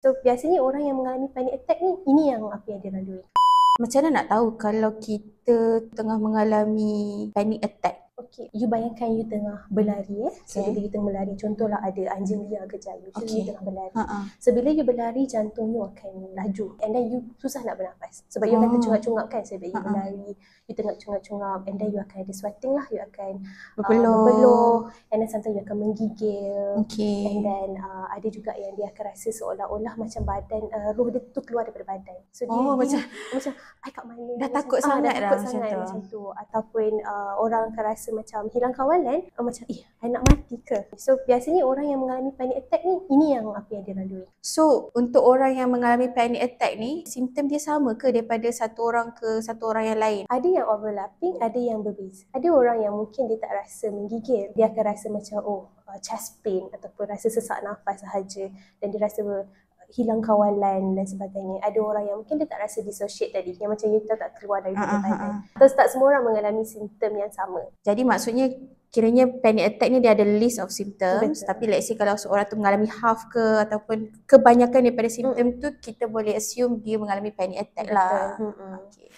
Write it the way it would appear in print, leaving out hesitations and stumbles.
So biasanya orang yang mengalami panic attack ni, ini yang apa yang dia lalui. Macam mana nak tahu kalau kita tengah mengalami panic attack? Okay, you bayangkan you tengah berlari So bila you tengah berlari, contohlah ada anjing liar kejar you, so you tengah berlari. So bila you berlari, jantung you akan laju and then you susah nak bernafas sebab you akan tercungap-cungap kan. Sebab you berlari, you tengah cungap-cungap and then you akan ada sweating lah, you akan berpeluh and then sometimes you akan menggigil. And then ada juga yang dia akan rasa seolah-olah macam badan, roh dia tu keluar daripada badan. So dia macam I kat mana, dah takut sangat macam tu. Ataupun orang akan rasa macam hilang kawalan, macam I nak mati ke. So biasanya orang yang mengalami panic attack ni, ini yang apa yang dia lalui. So untuk orang yang mengalami panic attack ni, simptom dia sama ke daripada satu orang ke satu orang yang lain? Ada yang overlapping, ada yang berbeza. Ada orang yang mungkin dia tak rasa menggigil, dia akan rasa macam chest pain ataupun rasa sesak nafas sahaja dan dia rasa hilang kawalan dan sebagainya. Ada orang yang mungkin dia tak rasa dissociate tadi, yang macam you tak keluar dari badan. Terus tak semua orang mengalami simptom yang sama. Jadi maksudnya kiranya panic attack ni dia ada list of symptoms. Tapi let's say kalau seorang tu mengalami half ke ataupun kebanyakan daripada simptom tu, kita boleh assume dia mengalami panic attack lah. Okay.